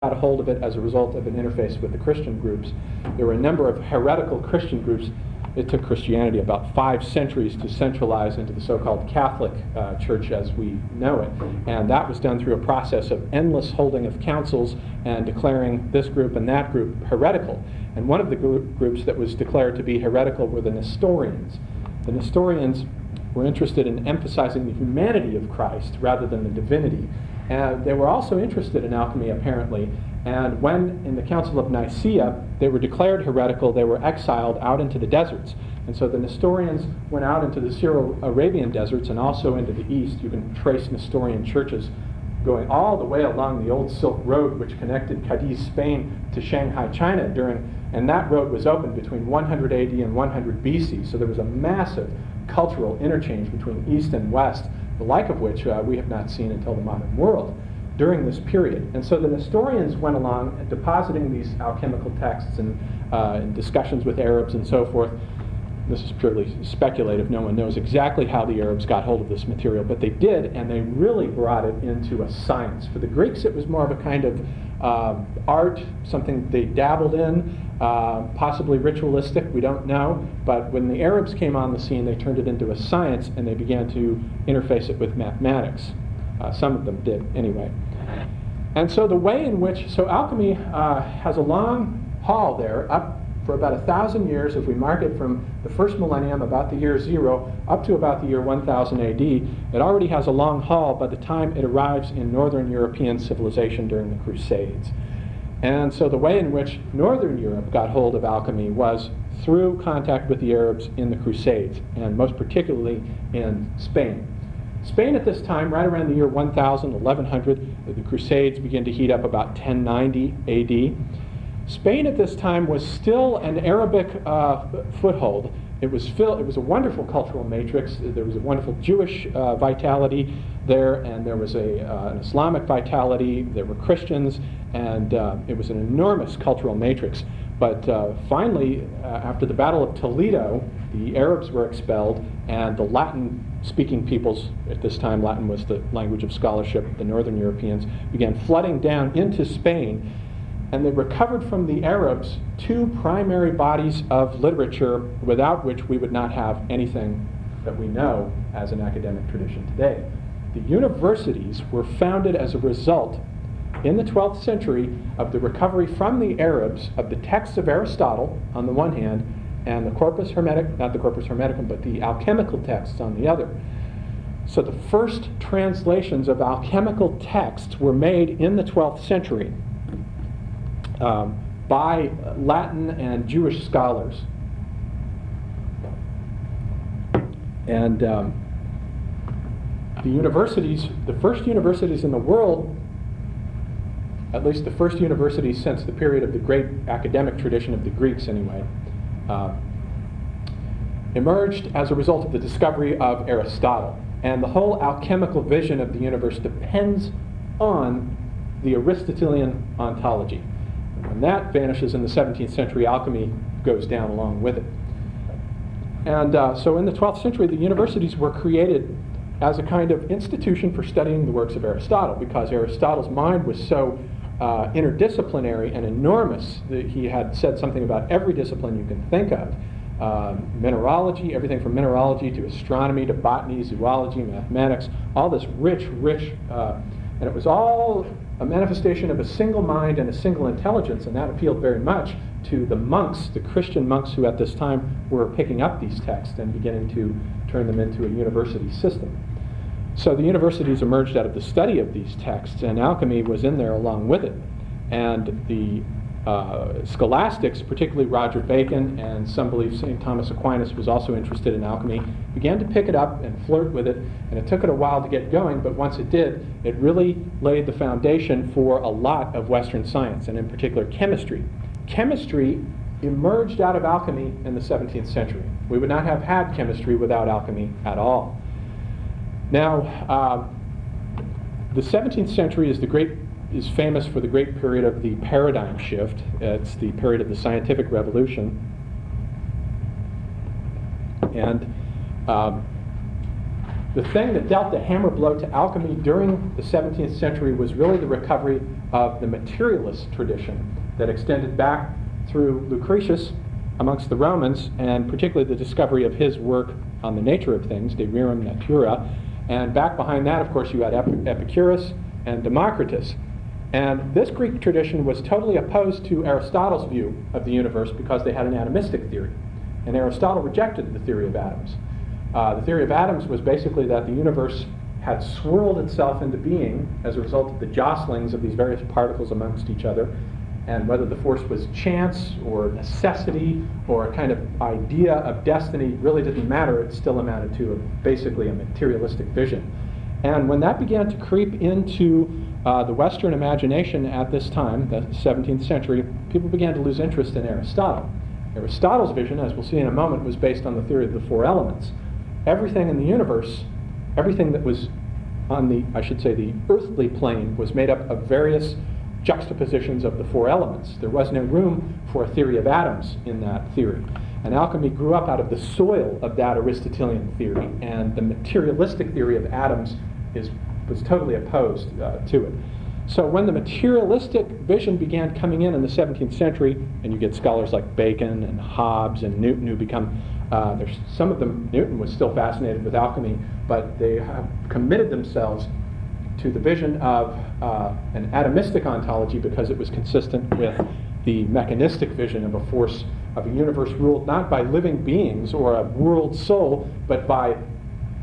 got a hold of it as a result of an interface with the Christian groups. There were a number of heretical Christian groups. It took Christianity about 5 centuries to centralize into the so-called Catholic Church as we know it. And that was done through a process of endless holding of councils and declaring this group and that group heretical. And one of the groups that was declared to be heretical were the Nestorians. The Nestorians were interested in emphasizing the humanity of Christ rather than the divinity. And they were also interested in alchemy, apparently. And when, in the Council of Nicaea, they were declared heretical, they were exiled out into the deserts. And so the Nestorians went out into the Syro-Arabian deserts and also into the east. You can trace Nestorian churches going all the way along the old Silk Road, which connected Cadiz, Spain, to Shanghai, China, and that road was opened between 100 AD and 100 BC. So there was a massive cultural interchange between East and West, the like of which we have not seen until the modern world during this period. And so the Nestorians went along depositing these alchemical texts and in discussions with Arabs and so forth. This is purely speculative. No one knows exactly how the Arabs got hold of this material, but they did, and they really brought it into a science. For the Greeks, it was more of a kind of art, something they dabbled in, possibly ritualistic, we don't know. But when the Arabs came on the scene, they turned it into a science, and they began to interface it with mathematics. Some of them did, anyway. And so the way in which, so alchemy has a long haul there, up for about 1,000 years, if we mark it from the first millennium, about the year 0, up to about the year 1000 AD. It already has a long haul by the time it arrives in Northern European civilization during the Crusades. And so the way in which Northern Europe got hold of alchemy was through contact with the Arabs in the Crusades, and most particularly in Spain. Spain at this time, right around the year 1000, 1100, the Crusades begin to heat up about 1090 AD. Spain at this time was still an Arabic foothold. It was a wonderful cultural matrix. There was a wonderful Jewish vitality there, and there was an Islamic vitality. There were Christians, and it was an enormous cultural matrix. But finally, after the Battle of Toledo, the Arabs were expelled, and the Latin-speaking peoples, at this time Latin was the language of scholarship, the Northern Europeans, began flooding down into Spain. And they recovered from the Arabs 2 primary bodies of literature without which we would not have anything that we know as an academic tradition today. The universities were founded as a result in the 12th century of the recovery from the Arabs of the texts of Aristotle on the one hand and the Corpus Hermeticum, not the Corpus Hermeticum, but the alchemical texts on the other. So the first translations of alchemical texts were made in the 12th century. By Latin and Jewish scholars. And the universities, the first universities in the world, at least the first universities since the period of the great academic tradition of the Greeks anyway, emerged as a result of the discovery of Aristotle. And the whole alchemical vision of the universe depends on the Aristotelian ontology. When that vanishes in the 17th century, alchemy goes down along with it. And so in the 12th century, the universities were created as a kind of institution for studying the works of Aristotle, because Aristotle's mind was so interdisciplinary and enormous that he had said something about every discipline you can think of. Mineralogy, everything from mineralogy to astronomy to botany, zoology, mathematics, all this rich, and it was all a manifestation of a single mind and a single intelligence, and that appealed very much to the monks, the Christian monks who at this time were picking up these texts and beginning to turn them into a university system. So the universities emerged out of the study of these texts, and alchemy was in there along with it. And the scholastics, particularly Roger Bacon, and some believe St. Thomas Aquinas was also interested in alchemy, began to pick it up and flirt with it, and it took it a while to get going, but once it did, it really laid the foundation for a lot of Western science, and in particular chemistry. Chemistry emerged out of alchemy in the 17th century. We would not have had chemistry without alchemy at all. Now, the 17th century is famous for the great period of the paradigm shift. It's the period of the scientific revolution. And the The thing that dealt the hammer blow to alchemy during the 17th century was really the recovery of the materialist tradition that extended back through Lucretius amongst the Romans, and particularly the discovery of his work on the nature of things, De Rerum Natura. And back behind that, of course, you had Epicurus and Democritus. And this Greek tradition was totally opposed to Aristotle's view of the universe because they had an atomistic theory. And Aristotle rejected the theory of atoms. The theory of atoms was basically that the universe had swirled itself into being as a result of the jostlings of these various particles amongst each other, and whether the force was chance or necessity or a kind of idea of destiny really didn't matter. It still amounted to basically a materialistic vision. And when that began to creep into the Western imagination at this time, the 17th century, people began to lose interest in Aristotle. Aristotle's vision, as we'll see in a moment, was based on the theory of the four elements. Everything in the universe, everything that was on the, I should say, the earthly plane, was made up of various juxtapositions of the four elements. There was no room for a theory of atoms in that theory. And alchemy grew up out of the soil of that Aristotelian theory, and the materialistic theory of atoms was totally opposed to it. So when the materialistic vision began coming in the 17th century, and you get scholars like Bacon and Hobbes and Newton who become, there's some of them, Newton was still fascinated with alchemy, but they have committed themselves to the vision of an atomistic ontology because it was consistent with the mechanistic vision of a force, of a universe ruled not by living beings or a world soul, but by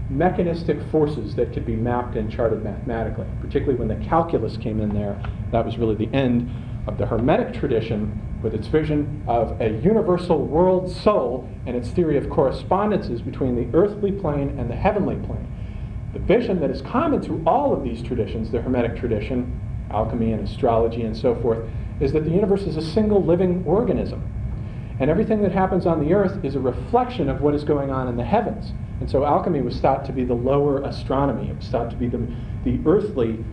mechanistic forces that could be mapped and charted mathematically. Particularly when the calculus came in there, that was really the end of the Hermetic tradition with its vision of a universal world soul and its theory of correspondences between the earthly plane and the heavenly plane. The vision that is common to all of these traditions, the Hermetic tradition, alchemy and astrology and so forth, is that the universe is a single living organism. And everything that happens on the earth is a reflection of what is going on in the heavens. And so alchemy was thought to be the lower astronomy. It was thought to be the earthly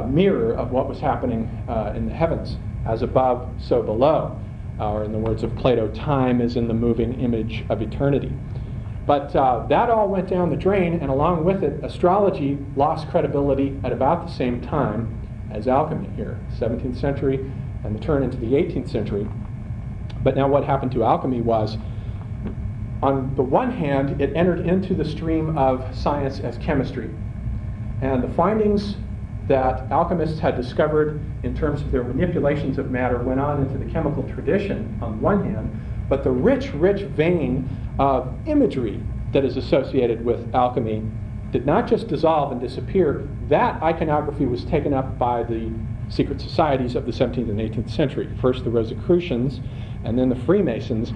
mirror of what was happening in the heavens. As above, so below. Or in the words of Plato, time is in the moving image of eternity. But that all went down the drain, and along with it, astrology lost credibility at about the same time as alchemy here, 17th century and the turn into the 18th century. But now what happened to alchemy was, on the one hand, it entered into the stream of science as chemistry. And the findings that alchemists had discovered in terms of their manipulations of matter went on into the chemical tradition on one hand, but the rich vein of imagery that is associated with alchemy did not just dissolve and disappear. That iconography was taken up by the secret societies of the 17th and 18th century. First the Rosicrucians, and then the Freemasons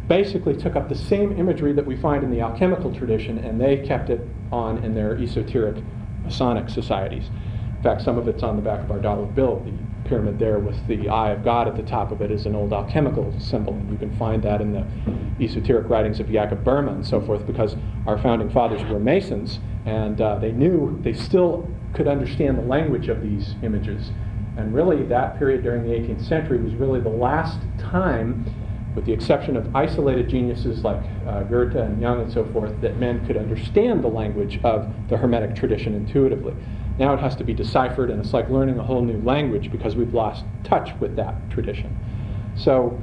basically took up the same imagery that we find in the alchemical tradition, and they kept it on in their esoteric Masonic societies. In fact, some of it's on the back of our dollar bill. The pyramid there with the eye of God at the top of it is an old alchemical symbol, and you can find that in the esoteric writings of Jacob Boehme and so forth, because our founding fathers were Masons, and they still could understand the language of these images. And really, that period during the 18th century was really the last time, with the exception of isolated geniuses like Goethe and Jung and so forth, that men could understand the language of the Hermetic tradition intuitively. Now it has to be deciphered, and it's like learning a whole new language because we've lost touch with that tradition. So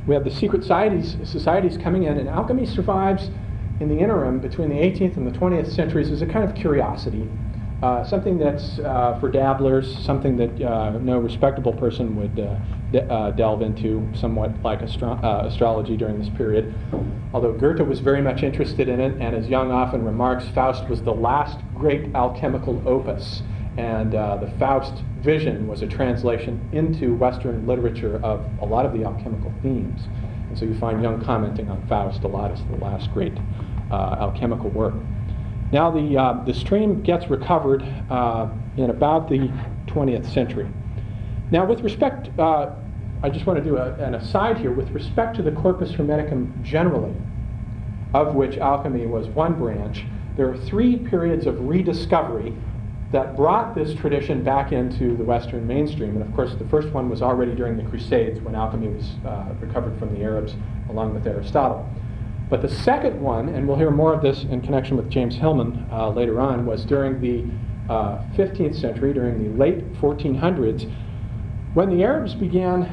we have the secret societies coming in, and alchemy survives in the interim between the 18th and the 20th centuries as a kind of curiosity. Something that's for dabblers, something that no respectable person would delve into, somewhat like astrology during this period. Although Goethe was very much interested in it, and as Jung often remarks, Faust was the last great alchemical opus, and the Faust vision was a translation into Western literature of a lot of the alchemical themes. And so you find Jung commenting on Faust a lot as the last great alchemical work. Now the stream gets recovered in about the 20th century. Now with respect, I just want to do an aside here, with respect to the Corpus Hermeticum generally, of which alchemy was one branch, there are three periods of rediscovery that brought this tradition back into the Western mainstream. And of course the first one was already during the Crusades, when alchemy was recovered from the Arabs along with Aristotle. But the second one, and we'll hear more of this in connection with James Hillman later on, was during the 15th century, during the late 1400s, when the Arabs began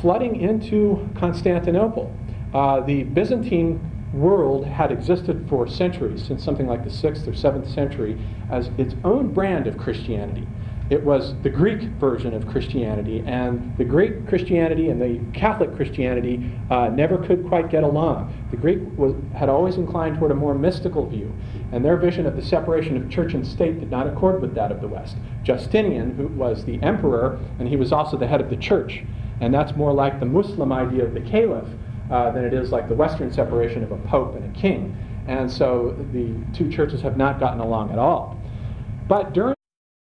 flooding into Constantinople. The Byzantine world had existed for centuries, since something like the 6th or 7th century, as its own brand of Christianity. It was the Greek version of Christianity, and the Greek Christianity and the Catholic Christianity never could quite get along. The Greek had always inclined toward a more mystical view, and their vision of the separation of church and state did not accord with that of the West. Justinian, who was the emperor, and he was also the head of the church, and that's more like the Muslim idea of the caliph than it is like the Western separation of a pope and a king. And so the two churches have not gotten along at all. But during